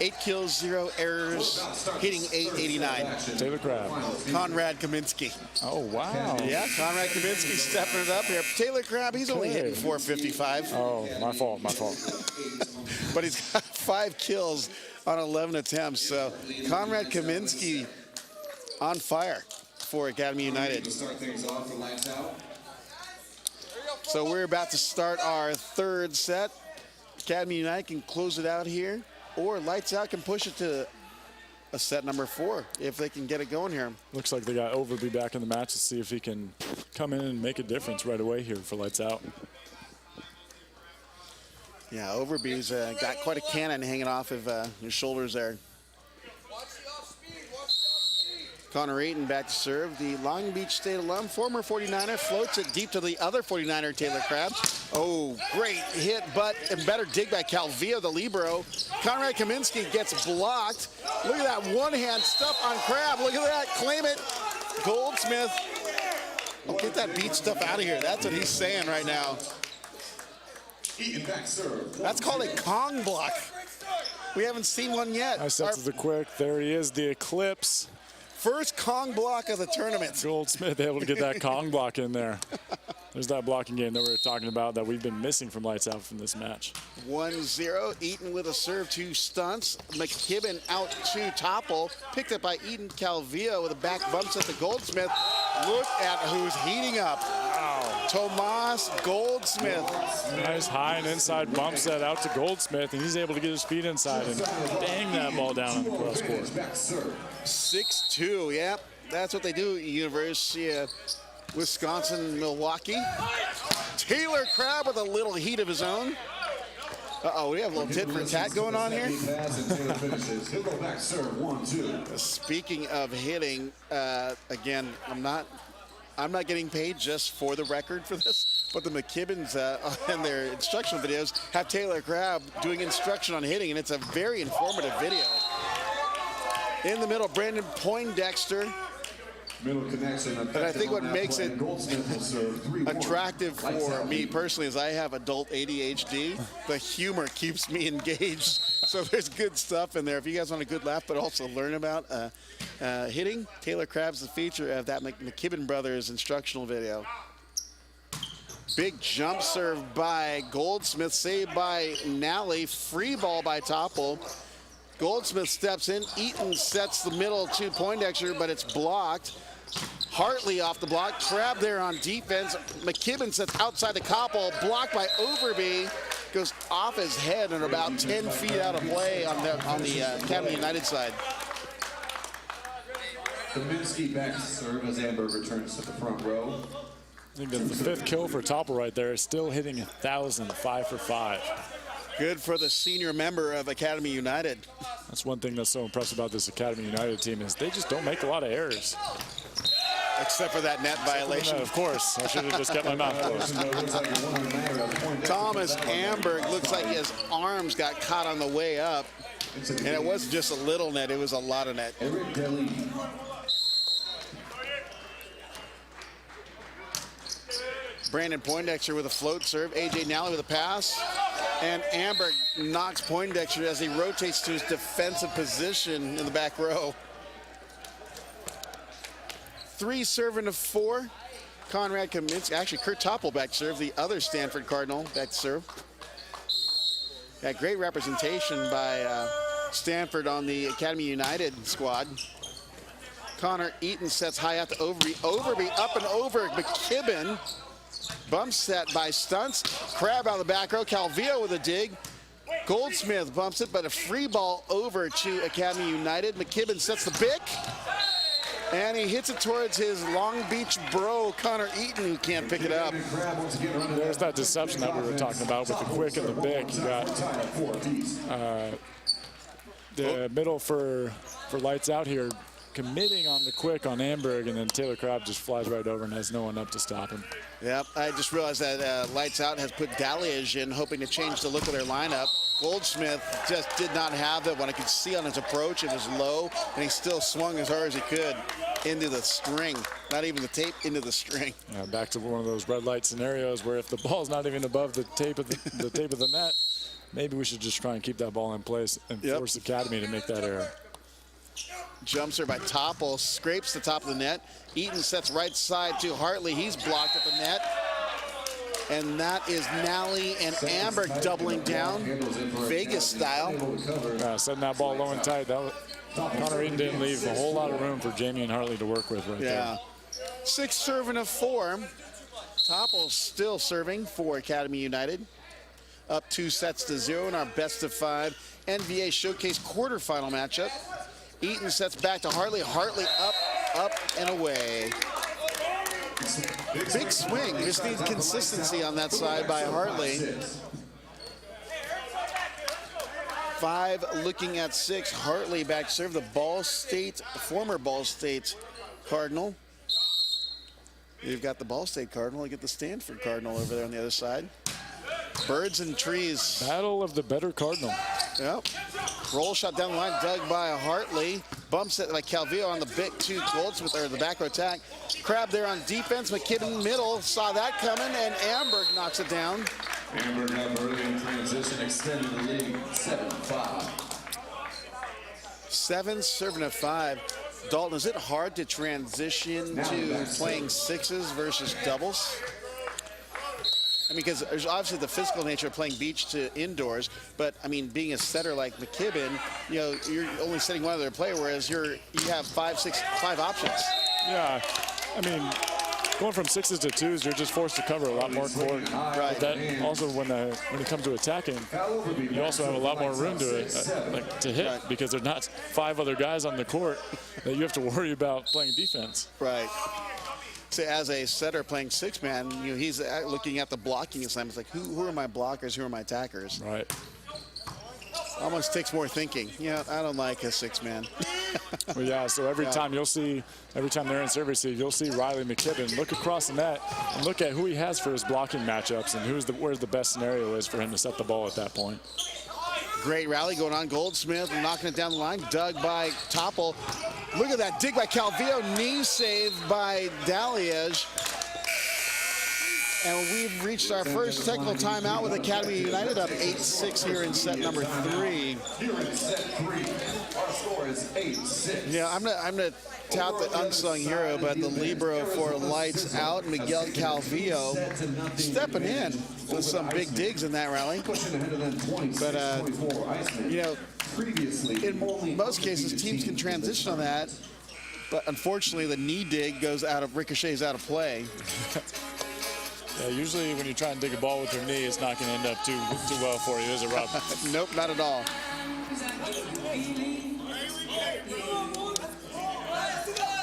8 kills, 0 errors, hitting 889. Taylor Crabb. Conrad Kaminsky. Oh, wow. Yeah, Conrad Kaminsky stepping it up here. Taylor Crabb, he's only hitting 455. Oh, my fault. But he's got 5 kills on 11 attempts. So Conrad Kaminsky on fire for Academy United. So we're about to start our third set. Academy United can close it out here, or Lights Out can push it to a set number 4 if they can get it going here. Looks like they got Overby back in the match to see if he can come in and make a difference right away here for Lights Out. Yeah, Overby's got quite a cannon hanging off of his shoulders there. Connor Ayton back to serve. The Long Beach State alum, former 49er, floats it deep to the other 49er, Taylor Crabb. Oh, great hit, but and better dig by Calvillo, the libero. Conrad Kaminsky gets blocked. Look at that one-hand stuff on Crabb. Look at that, claim it. Goldsmith. Oh, get that beach stuff out of here. That's what he's saying right now. That's called a Kong block. We haven't seen one yet. Nice sets of the quick. There he is, the Eclipse. First Kong block of the tournament. Goldsmith able to get that Kong block in there. There's that blocking game that we were talking about that we've been missing from Lights Out from this match. 1-0. Eaton with a serve, 2 stunts. McKibben out to Topple. Picked up by Eaton. Calvillo with a back bump set to Goldsmith. Look at who's heating up. Wow. Tomas Goldsmith. Nice high and inside bump set out to Goldsmith, and he's able to get his feet inside and bang that ball down on the cross court. 6-2, yeah. That's what they do at University of Wisconsin-Milwaukee. Taylor Crabb with a little heat of his own. Uh-oh, we have a little tit for tat going on here. Speaking of hitting, again, I'm not getting paid just for the record for this, but the McKibbens in their instructional videos have Taylor Crabb doing instruction on hitting, and it's a very informative video. In the middle, Brandon Poindexter. Middle connection. And I think what makes it attractive for me personally is I have adult ADHD. The humor keeps me engaged. So there's good stuff in there. If you guys want a good laugh, but also learn about hitting, Taylor Crabb's the feature of that McKibben Brothers instructional video. Big jump serve by Goldsmith, saved by Nally. Free ball by Topple. Goldsmith steps in. Eaton sets the middle to Poindexter, but it's blocked. Hartley off the block. Crabb there on defense. McKibben sets outside the Koppel. Blocked by Overby. Goes off his head and about 10 feet out of play on the Academy United side. Kaminsky back to serve as Amber returns to the front row. I think that's the 5th kill for Topple right there. Still hitting 1,000, 5 for 5. Good for the senior member of Academy United. That's one thing that's so impressive about this Academy United team is they just don't make a lot of errors. Except for that net violation. Of course. I should have just kept my mouth closed. Thomas Amberg looks like his arms got caught on the way up. And it wasn't just a little net, it was a lot of net. Brandon Poindexter with a float serve. AJ Nally with a pass. And Amberg knocks Poindexter as he rotates to his defensive position in the back row. 3 serving to 4. Conrad Kaminsky, actually Kurt Topple back to serve, the other Stanford Cardinal back to serve. Yeah, great representation by Stanford on the Academy United squad. Connor Eaton sets high out to Overby. Overby up and over. McKibben. Bump set by Stunts. Crab out of the back row. Calvillo with a dig. Goldsmith bumps it, but a free ball over to Academy United. McKibben sets the bick. And he hits it towards his Long Beach bro, Connor Eaton, who can't pick it up. There's that deception that we were talking about with the quick and the big. You got the middle for Lights Out here, committing on the quick on Amberg, and then Taylor Crabb just flies right over and has no one up to stop him. Yep, I just realized that Lights Out has put Daliage in, hoping to change the look of their lineup. Goldsmith just did not have it. When I could see on his approach, it was low, and he still swung as hard as he could into the string. Not even the tape, into the string. Back to one of those red light scenarios where if the ball's not even above the tape of the tape of the net, maybe we should just try and keep that ball in place and force Academy to make that error. Jumps her by Topple, scrapes the top of the net. Eaton sets right side to Hartley. He's blocked at the net. And that is Nally and Amber doubling down, Vegas style. Setting that ball low and tight. Connor Eaton didn't leave a whole lot of room for Jamie and Hartley to work with right there. 6 serving of 4. Topple's still serving for Academy United. Up 2 sets to 0 in our best of 5 NVA Showcase quarterfinal matchup. Eaton sets back to Hartley. Hartley up, and away. Big swing. Just need consistency on that side by Hartley. 5 looking at 6. Hartley back serve. The Ball State, former Ball State Cardinal. You've got the Ball State Cardinal. You get the Stanford Cardinal over there on the other side. Birds and trees. Battle of the better Cardinal. Yep. Roll shot down the line, dug by Hartley. Bumps it by Calvillo on the big 2 Goldsmith, or the back row attack. Crab there on defense. McKibben middle, saw that coming, and Amberg knocks it down. Amberg up early in transition, extending the lead 7-5. 7 serving of 5. Dalton, is it hard to transition to playing 6s versus doubles? I mean, because there's obviously the physical nature of playing beach to indoors, but I mean, being a setter like McKibben, you know, you're only setting one other player, whereas you have 5 options. Yeah, I mean, going from 6s to 2s, you're just forced to cover a lot more court. Right. But that also, when it comes to attacking, you also have a lot more room to hit because there's not 5 other guys on the court that you have to worry about playing defense. Right. So as a setter playing 6-man, you know, he's looking at the blocking assignments like, who are my blockers, who are my attackers? Right. Almost takes more thinking. Yeah, I don't like a 6-man. Well, yeah, so every time they're in service, you'll see Riley McKibben look across the net and look at who he has for his blocking matchups and where the best scenario is for him to set the ball at that point. Great rally going on. Goldsmith knocking it down the line. Dug by Topple. Look at that dig by Calvillo. Knee save by Daliage. And we've reached our first technical timeout with Academy United up 8-6 here in set number 3. Here in set 3, our score is 8-6. Yeah, I'm gonna tout the unsung hero, but the libero for Lights Out, Miguel Calvillo, stepping in with some big digs in that rally. But you know, in most cases, teams can transition on that, but unfortunately, the knee dig ricochets out of play. Yeah, usually when you try and dig a ball with your knee, it's not going to end up too well for you, is it, Rob? Nope, not at all.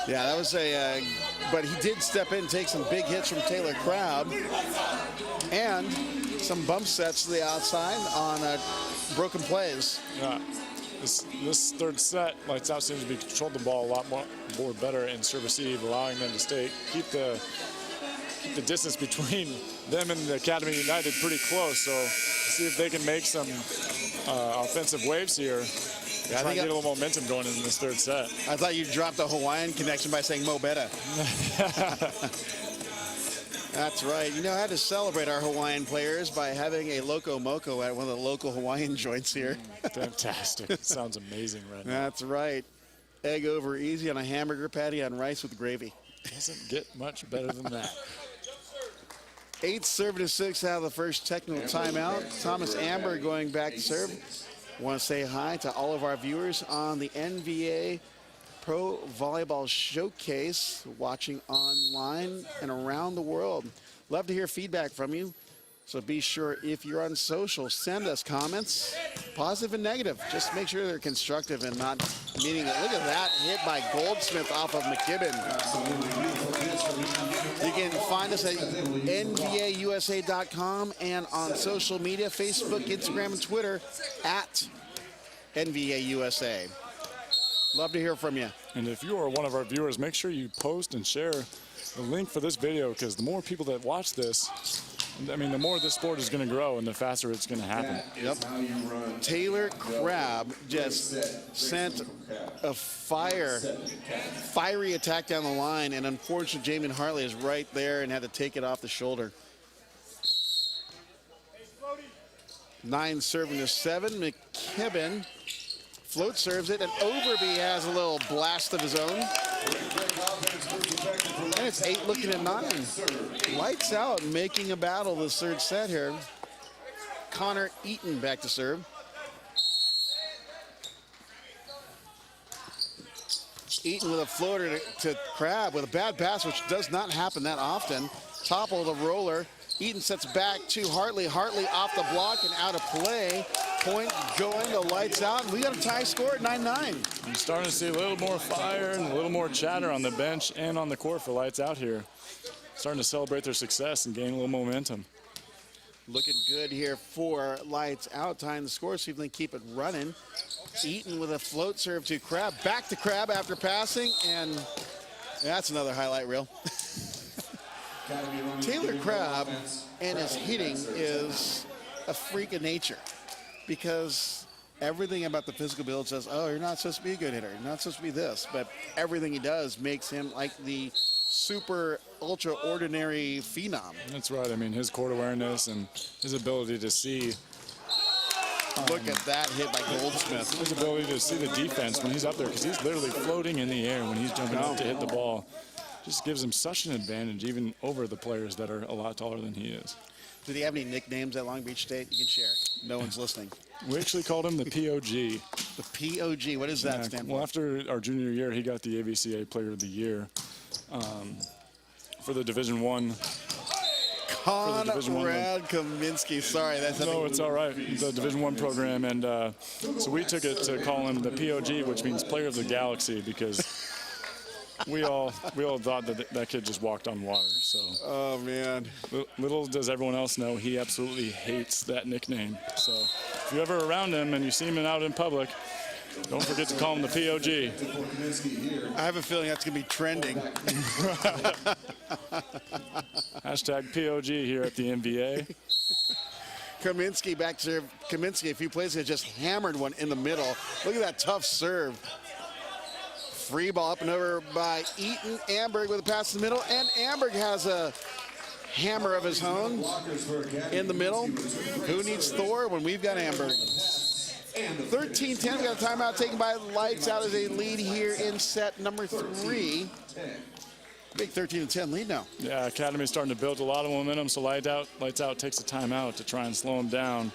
Yeah, that was but he did step in, take some big hits from Taylor Crabb, and some bump sets to the outside on broken plays. Yeah, this third set, Lights Out seems to be controlled the ball a lot more better in serve receive, allowing them to keep the distance between them and the Academy United pretty close. So see if they can make some offensive waves here. Yeah, I think get a little momentum going in this third set. I thought you dropped the Hawaiian connection by saying Mo Betta. That's right. You know, I had to celebrate our Hawaiian players by having a Loco Moco at one of the local Hawaiian joints here. Fantastic. It sounds amazing right now. That's right. Egg over easy on a hamburger patty on rice with gravy. Doesn't get much better than that. 8 serving to 6 out of the first technical timeout. Thomas Amber going back to serve. Want to say hi to all of our viewers on the NVA Pro Volleyball Showcase, watching online and around the world. Love to hear feedback from you. So be sure, if you're on social, send us comments, positive and negative. Just make sure they're constructive and not meaning it. Look at that hit by Goldsmith off of McKibben. You can find us at NVAUSA.com and on social media, Facebook, Instagram, and Twitter at NVAUSA. Love to hear from you. And if you are one of our viewers, make sure you post and share the link for this video, because the more people that watch this, I mean, the more this sport is going to grow and the faster it's going to happen. Yep. Taylor Crabb just sent a fiery attack down the line, and unfortunately, Jamin Hartley is right there and had to take it off the shoulder. 9 serving to 7. McKibben float serves it, and Overby has a little blast of his own. And it's 8 looking at 9. Lights out, making a battle this third set here. Connor Eaton back to serve. Eaton with a floater to Crabb with a bad pass, which does not happen that often. Topple the roller. Eaton sets back to Hartley. Hartley off the block and out of play. Point going to lights out. And we got a tie score at 9-9. I'm starting to see a little more fire and a little more chatter on the bench and on the court for lights out here. Starting to celebrate their success and gain a little momentum. Looking good here for lights out. Tying the score, see if they can keep it running. Eaton with a float serve to Crabb. Back to Crabb after passing, and that's another highlight reel. Taylor Crabb and his hitting is a freak of nature, because everything about the physical build says, oh, you're not supposed to be a good hitter. You're not supposed to be this. But everything he does makes him like the super ultra ordinary phenom. That's right. I mean, his court awareness and his ability to see. Look at that hit by Goldsmith. His ability to see the defense when he's up there, because he's literally floating in the air when he's jumping up to hit the ball. Just gives him such an advantage, even over the players that are a lot taller than he is. Did he have any nicknames at Long Beach State? You can share. No one's listening. We actually called him the POG. The POG, what does that stand for? Well, after our junior year, he got the AVCA Player of the Year for the Division I. Conrad Kaminsky. Sorry, that's no, it's all right. The Division I program, and so we took it to call him the POG, which means Player of the Galaxy, because we all thought that kid just walked on water. So, oh man, little does everyone else know, he absolutely hates that nickname. So if you're ever around him and you see him out in public, don't forget to call him the POG. I have a feeling that's gonna be trending. Hashtag POG here at the NVA. Kaminsky back to serve. Kaminsky, a few plays ago, just hammered one in the middle. Look at that tough serve. Free ball up and over by Eaton. Amberg with a pass in the middle, and Amberg has a hammer of his own in the middle. Who needs Thor when we've got Amberg? 13-10, we got a timeout taken by Lights Out as a lead here in set number 3. Big 13-10 lead now. Yeah, Academy's starting to build a lot of momentum, so Lights Out takes a timeout to try and slow them down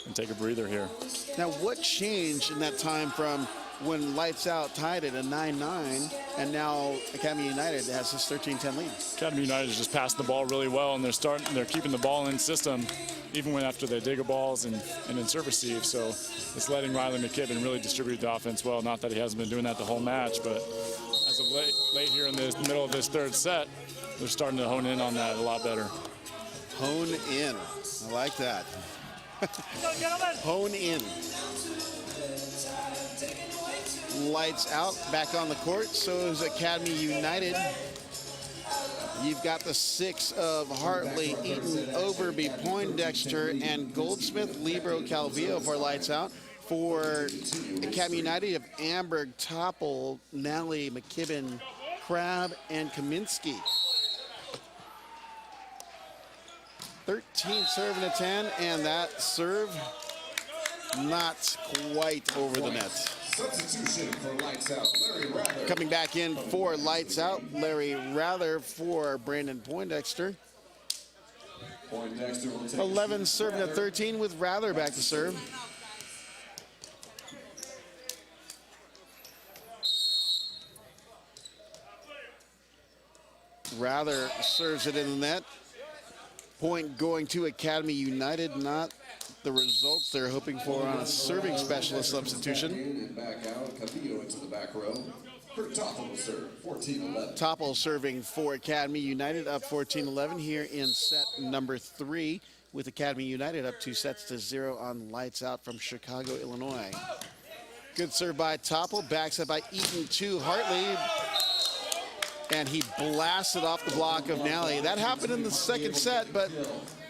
and take a breather here. Now, what changed in that time from when Lights Out tied it at 9-9, and now Academy United has this 13-10 lead? Academy United has just passed the ball really well, and they're keeping the ball in system even when after they dig balls and in serve receive. So it's letting Riley McKibben really distribute the offense well. Not that he hasn't been doing that the whole match, but as of late here in the middle of this third set, they're starting to hone in on that a lot better. Hone in. I like that. Hone in. Lights Out back on the court. So is Academy United. You've got the 6 of Hartley, Eaton, Overby, Poindexter, and Goldsmith, Libro, Calvillo for Lights Out. For Academy United, you have Amberg, Topple, Nally, McKibben, Crabb, and Kaminsky. 13 serving to 10, and that serve not quite over the net. Substitution for Lights Out, Larry Rather. Coming back in for Lights Out, Larry Rather for Brandon Poindexter. Poindexter will take 11 serving at 13 with Rather back to serve. Rather serves it in the net. Point going to Academy United, not the results they're hoping for on a serving specialist substitution. And back out, Cavillo into the back row. Kurt Toppel will serve, 14-11. Toppel serving for Academy United, up 14-11 here in set number 3, with Academy United up 2-0 on Lights Out from Chicago, Illinois. Good serve by Toppel, backs up by Eaton to Hartley, and he blasted off the block of Nally. That happened in the second set, but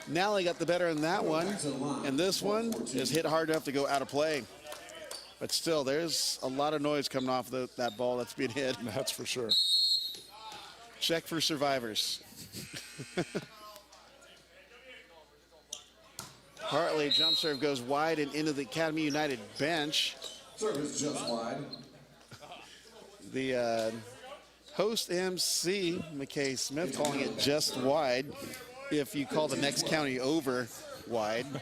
Nally got the better in that one, and this one is hit hard enough to go out of play. But still, there's a lot of noise coming off that ball that's being hit. That's for sure. Check for survivors. Hartley jump serve goes wide and into the Academy United bench. Service just wide. The host MC, McKay Smith, calling it just wide. If you call the next county over wide. I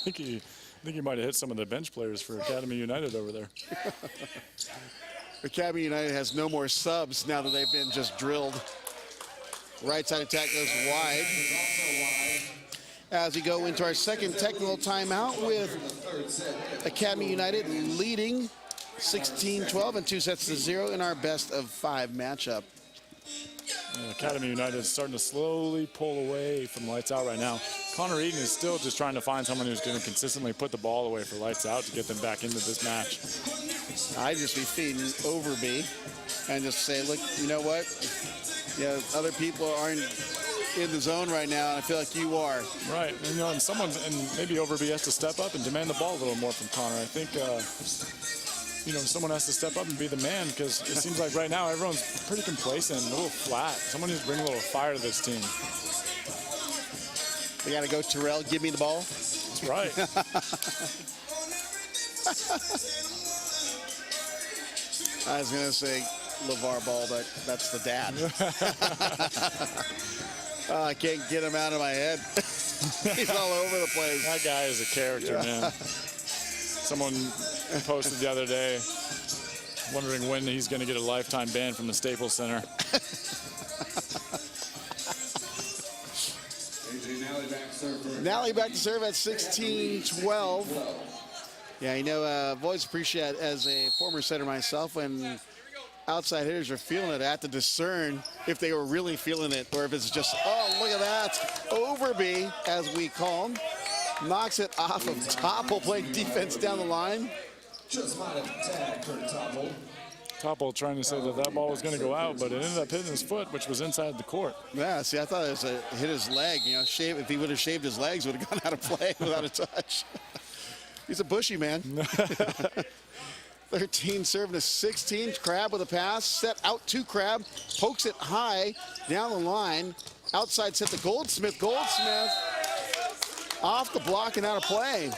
think he might have hit some of the bench players for Academy United over there. Academy United has no more subs now that they've been just drilled. Right side attack goes wide. As we go into our second technical timeout with Academy United leading 16-12 and 2-0 in our best of 5 matchup. Academy United is starting to slowly pull away from Lights Out right now. Connor Eaton is still just trying to find someone who's going to consistently put the ball away for Lights Out to get them back into this match. I'd just be feeding Overby and just say, look, you know what? Yeah, other people aren't in the zone right now, and I feel like you are. Right, and, and maybe Overby has to step up and demand the ball a little more from Connor. I think, someone has to step up and be the man, because it seems like right now everyone's pretty complacent, a little flat. Someone needs to bring a little fire to this team. They got to go, Terrell, give me the ball. That's right. I was going to say LeVar Ball, but that's the dad. I can't get him out of my head. He's all over the place. That guy is a character, man. Someone posted the other day wondering when he's going to get a lifetime ban from the Staples Center. Nally back to serve at 16-12. Yeah, I've always appreciated, as a former setter myself, when outside hitters are feeling it, I have to discern if they were really feeling it or if it's just, oh, look at that. Overby, as we call him, knocks it off of Toppel, playing defense down the line. Just might have tagged Kurt Toppel. Toppel trying to say that ball was going to go out, but it ended up hitting his foot, which was inside the court. Yeah, see, I thought it was hit his leg. If he would have shaved his legs, would have gone out of play without a touch. He's a bushy man. 13 serving to 16. Crab with a pass. Set out to Crab. Pokes it high down the line. Outside set to Goldsmith. Goldsmith off the block and out of play.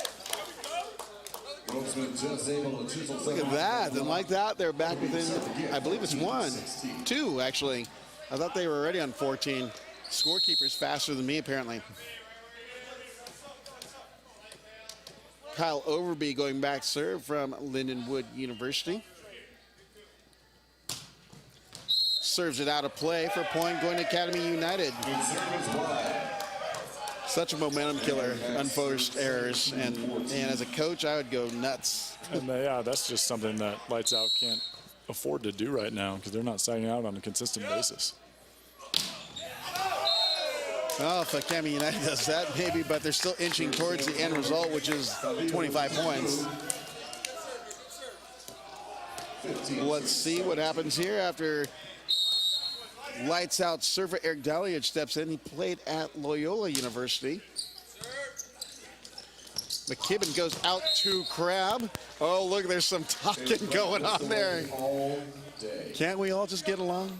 Look at that. And like that, they're back within, I believe it's 2, actually. I thought they were already on 14. Scorekeeper's faster than me, apparently. Kyle Overby going back serve from Lindenwood University. Serves it out of play for point going to Academy United. Such a momentum killer, unforced errors, and as a coach, I would go nuts. And yeah, that's just something that Lights Out can't afford to do right now, because they're not signing out on a consistent basis. Well, if Academy United does that, maybe, but they're still inching towards the end result, which is 25 points. Let's see what happens here after Lights Out server Eric Daliage steps in. He played at Loyola University. McKibben goes out to Crab. Oh, look, there's some talking going on there. Can't we all just get along?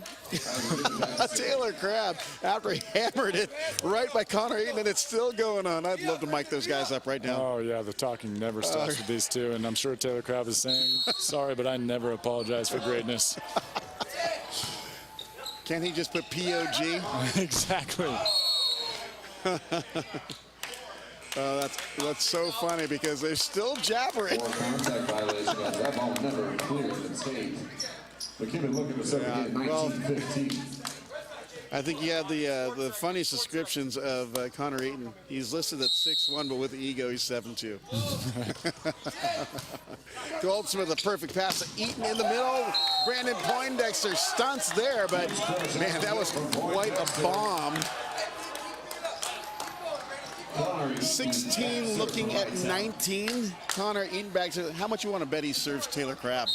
Taylor Crab, after he hammered it right by Connor Eaton, and it's still going on. I'd love to mic those guys up right now. Oh, yeah, the talking never stops with these two, and I'm sure Taylor Crab is saying, sorry, but I never apologize for greatness. Can't he just put POG? Exactly. That's so funny because they're still jabbering. Contact violation. That ball never cleared the tape. McKibben looking to start again, 19-15. I think you have the funniest descriptions of Connor Eaton. He's listed at 6'1", but with the ego, he's 7'2". Goldsmith, a perfect pass to Eaton in the middle. Brandon Poindexter stunts there, but man, that was quite a bomb. 16 looking at 19. Connor Eaton back to how much you want to bet he serves Taylor Crabb?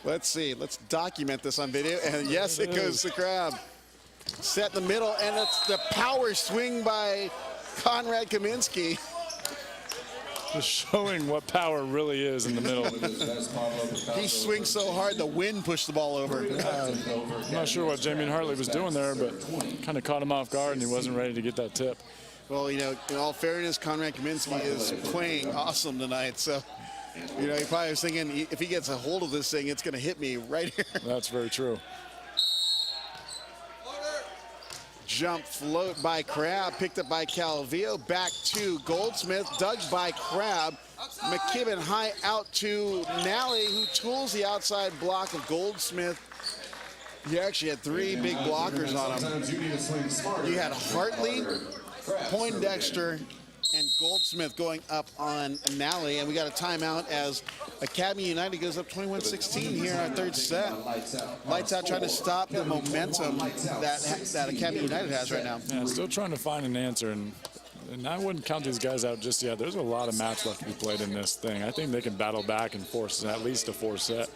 Let's see. Let's document this on video. And yes, it goes to Crabb. Set in the middle, and it's the power swing by Conrad Kaminsky. Just showing what power really is in the middle. He swings so hard, the wind pushed the ball over. I'm not sure what Jamie Hartley was doing there, but kind of caught him off guard, and he wasn't ready to get that tip. Well, you know, in all fairness, Conrad Kaminsky is playing awesome tonight, so you know, he probably was thinking if he gets a hold of this thing, it's going to hit me right here. That's very true. Jump float by Crabb, picked up by Calvillo, back to Goldsmith, dug by Crabb. McKibben high out to Nally, who tools the outside block of Goldsmith. He actually had three big blockers on him. You had Hartley, Poindexter, and Goldsmith going up on Nally, and we got a timeout as Academy United goes up 21-16 here in our third set. Lights out trying to stop the momentum that Academy United has right now. Yeah, still trying to find an answer, and I wouldn't count these guys out just yet. There's a lot of match left to be played in this thing. I think they can battle back and force at least a 4-set.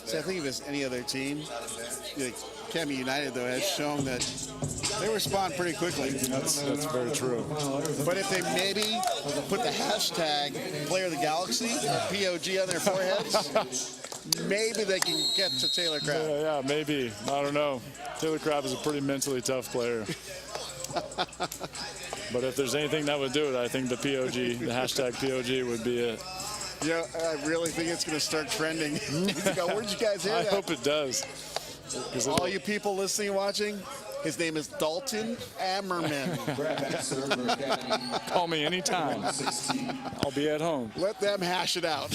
See, I think if it's any other team, like Academy United, though, has shown that they respond pretty quickly. That's very true. But if they maybe put the hashtag Player of the Galaxy, POG on their foreheads, maybe they can get to Taylor Crabb. Yeah, maybe. I don't know. Taylor Crabb is a pretty mentally tough player. But if there's anything that would do it, I think the POG, the hashtag POG would be it. Yeah, I really think it's going to start trending. Where'd you guys hear that? I hope it does. All you people listening and watching, his name is Dalton Ammerman. Call me anytime. I'll be at home. Let them hash it out.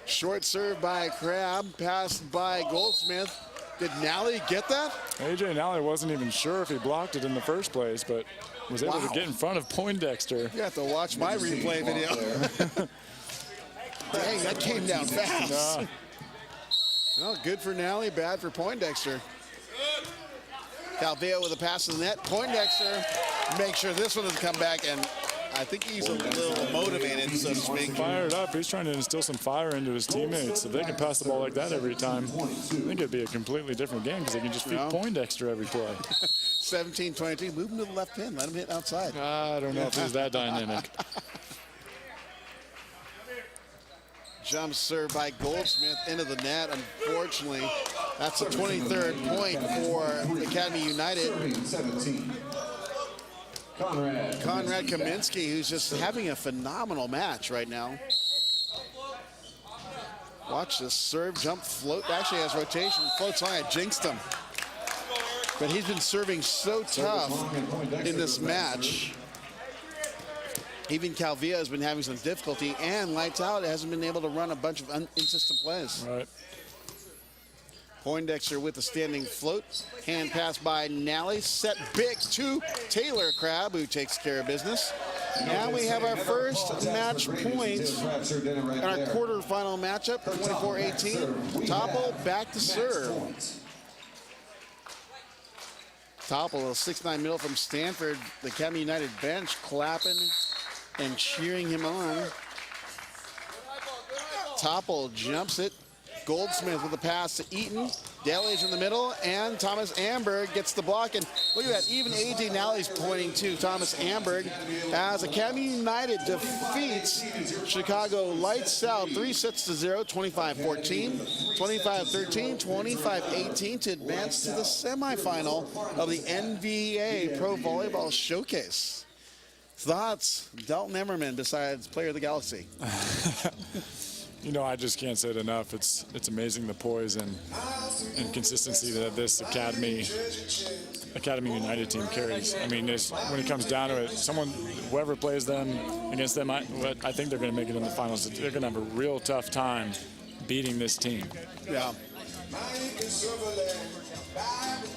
Short serve by Crabb, passed by Goldsmith. Did Nally get that? AJ Nally wasn't even sure if he blocked it in the first place, but was able to get in front of Poindexter. You have to watch my replay video. Dang, that came down fast. Well, good for Nally, bad for Poindexter. Calvillo with a pass to the net. Poindexter makes sure this one doesn't come back, and I think he's a little motivated, so to speak. Fired up. He's trying to instill some fire into his teammates. If they can pass the ball like that every time, I think it'd be a completely different game because they can just feed Poindexter every play. 17-22, move him to the left pin, let him hit outside. I don't know if he's that dynamic. Jump serve by Goldsmith into the net. Unfortunately, that's the 23rd point for Academy United. 17. Conrad Kaminsky, who's just having a phenomenal match right now. Watch this serve, jump, float. Actually has rotation, floats on. I jinxed him. But he's been serving so tough in this match. Even Calvillo has been having some difficulty, and Lights Out hasn't been able to run a bunch of inconsistent plays. Right. Poindexter with the standing float. Hand pass by Nally. Set big to Taylor Crabb, who takes care of business. Now we have our first match point in our quarterfinal matchup, 24-18. Topple back to serve. Topple, a 6'9" middle from Stanford. The Academy United bench clapping and cheering him on. Topple jumps it. Goldsmith with the pass to Eaton. Delage in the middle, and Thomas Amberg gets the block. And look at that, even AJ Nally's pointing to Thomas Amberg as Academy United defeats Chicago Lights Out 3-0, 25-14, 25-13, 25-18 to advance to the semifinal of the NVA Pro Volleyball Showcase. Thoughts, Dalton Emmerman, besides Player of the Galaxy? You know, I just can't say it enough. It's amazing the poise and consistency that this Academy United team carries. I mean, when it comes down to it, whoever plays them against them, I think they're going to make it in the finals. They're going to have a real tough time beating this team. Yeah.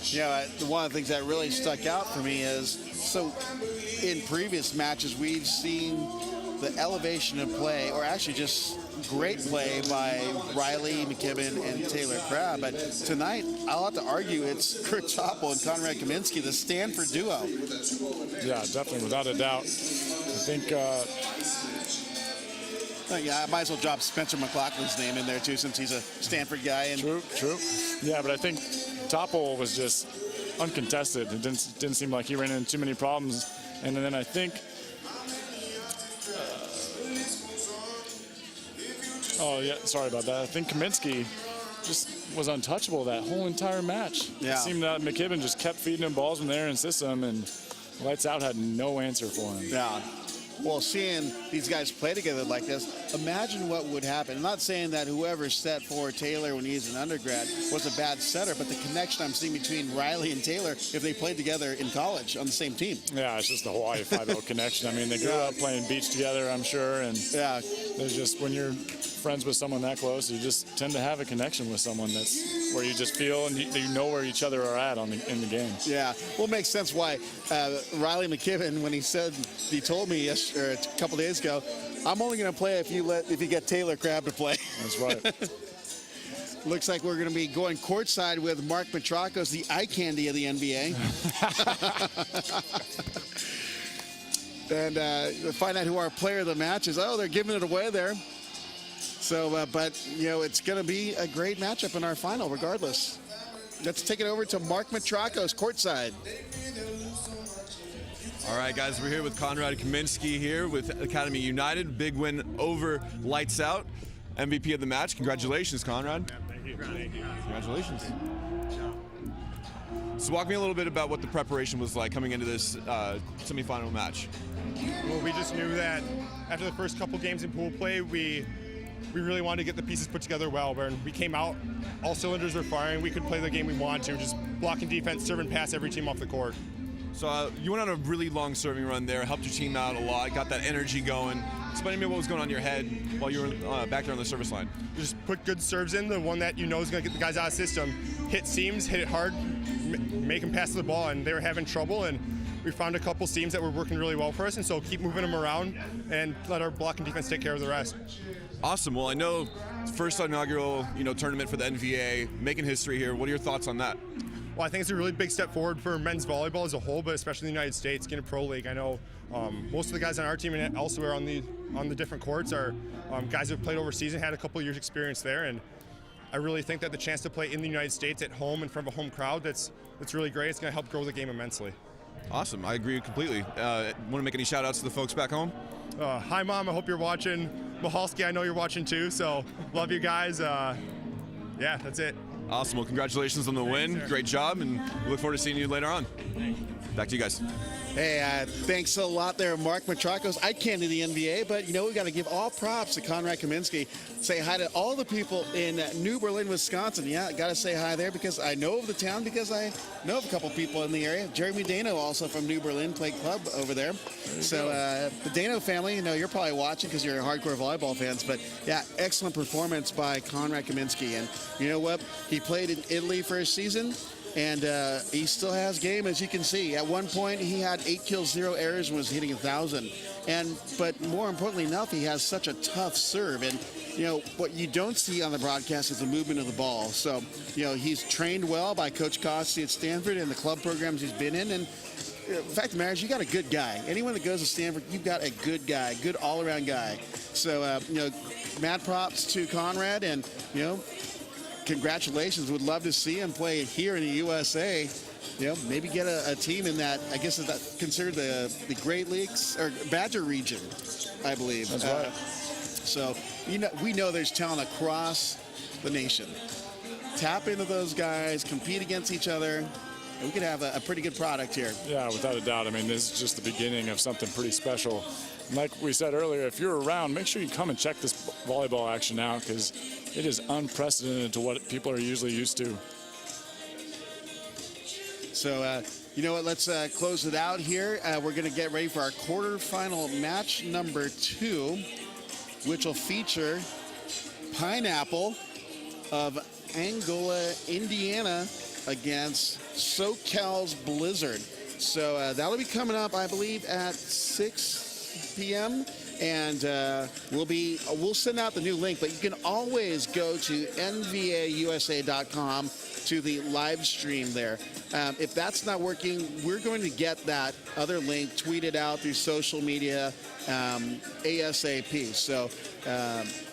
Yeah, one of the things that really stuck out for me is, so in previous matches, we've seen the elevation of play, or actually just great play by Riley, McKibben, and Taylor Crabb. But tonight, I'll have to argue it's Kurt Toppel and Conrad Kaminsky, the Stanford duo. Yeah, definitely, without a doubt. I think... yeah, I might as well drop Spencer McLaughlin's name in there, too, since he's a Stanford guy. And True. Yeah, but I think Toppel was just uncontested. It didn't seem like he ran into too many problems. And then I think... oh, yeah, sorry about that. I think Kaminsky just was untouchable that whole entire match. Yeah. It seemed that McKibben just kept feeding him balls from there in system, and Lights Out had no answer for him. yeah. Well, seeing these guys play together like this, imagine what would happen. I'm not saying that whoever set for Taylor when he was an undergrad was a bad setter, but the connection I'm seeing between Riley and Taylor, if they played together in college on the same team. Yeah, it's just the Hawaii Five-0 connection. I mean, they grew up playing beach together, I'm sure, and Yeah. there's just, when you're friends with someone that close, you just tend to have a connection with someone that's where you just feel and you know where each other are at in the game. Yeah, well, it makes sense why Riley McKibben, when he told me a couple days ago, I'm only going to play if you get Taylor Crabb to play. That's right. Looks like we're going to be going courtside with Mark Petrakos, the eye candy of the NBA. And find out who our player of the match is. Oh, they're giving it away there. So, but, it's going to be a great matchup in our final regardless. Let's take it over to Mark Petrakos courtside. All right, guys, we're here with Conrad Kaminsky here with Academy United. Big win over Lights Out. MVP of the match. Congratulations, Conrad. Yeah, thank you. Congratulations. So walk me a little bit about what the preparation was like coming into this semifinal match. Well, we just knew that after the first couple games in pool play, we really wanted to get the pieces put together well. When we came out, all cylinders were firing. We could play the game we wanted to, just blocking defense, serve and pass every team off the court. So you went on a really long serving run there, helped your team out a lot, got that energy going. Explain to me what was going on in your head while you were back there on the service line. Just put good serves in, the one that you know is going to get the guys out of the system. Hit seams, hit it hard, make them pass the ball, and they were having trouble. And we found a couple seams that were working really well for us, and so keep moving them around and let our blocking defense take care of the rest. Awesome. Well, I know it's first inaugural tournament for the NVA, making history here. What are your thoughts on that? Well, I think it's a really big step forward for men's volleyball as a whole, but especially in the United States, getting a pro league. I know most of the guys on our team and elsewhere on the different courts are guys who have played overseas and had a couple of years experience there. And I really think that the chance to play in the United States at home in front of a home crowd, that's really great. It's going to help grow the game immensely. Awesome. I agree completely. Want to make any shout outs to the folks back home? Hi, Mom. I hope you're watching. Mahalski, I know you're watching too, so love you guys. Yeah, that's it. Awesome. Well, congratulations on the win. Thanks, great job, and we look forward to seeing you later on. Back to you guys. Hey, thanks a lot there, Mark Petrakos. I can't do the NBA, but we got to give all props to Conrad Kaminsky. Say hi to all the people in New Berlin, Wisconsin. Yeah, got to say hi there because I know of the town, because I know of a couple people in the area. Jeremy Dano, also from New Berlin, played club over there. So the Dano family, you're probably watching because you're hardcore volleyball fans. But yeah, excellent performance by Conrad Kaminsky. And you know what? He played in Italy for a season. And he still has game, as you can see. At one point, he had 8 kills, 0 errors, and was hitting 1,000. But more importantly enough, he has such a tough serve. And what you don't see on the broadcast is the movement of the ball. So he's trained well by Coach Costi at Stanford and the club programs he's been in. And the fact of the matter is, you got a good guy. Anyone that goes to Stanford, you've got a good guy, good all-around guy. So mad props to Conrad, and congratulations. Would love to see him play here in the USA. Maybe get a team in that, I guess, is that considered the Great Lakes or Badger region, I believe. That's right. So, we know there's talent across the nation. Tap into those guys, compete against each other, we could have a pretty good product here. Yeah, without a doubt. I mean, this is just the beginning of something pretty special. And like we said earlier, if you're around, make sure you come and check this volleyball action out because it is unprecedented to what people are usually used to. So, you know what, let's close it out here. We're going to get ready for our quarterfinal match number 2, which will feature Pineapple of Angola, Indiana against SoCal's Blizzard. So that'll be coming up, I believe, at 6 p.m. And we'll send out the new link, but you can always go to NVAUSA.com to the live stream there. If that's not working, we're going to get that other link tweeted out through social media ASAP. So,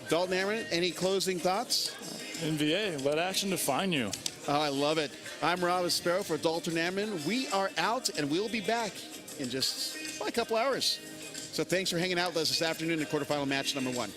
Dalton Aaron, any closing thoughts? NVA, let action define you. Oh, I love it. I'm Rob Sparrow for Dalton Amman. We are out, and we'll be back in just a couple hours. So thanks for hanging out with us this afternoon in quarterfinal match number 1.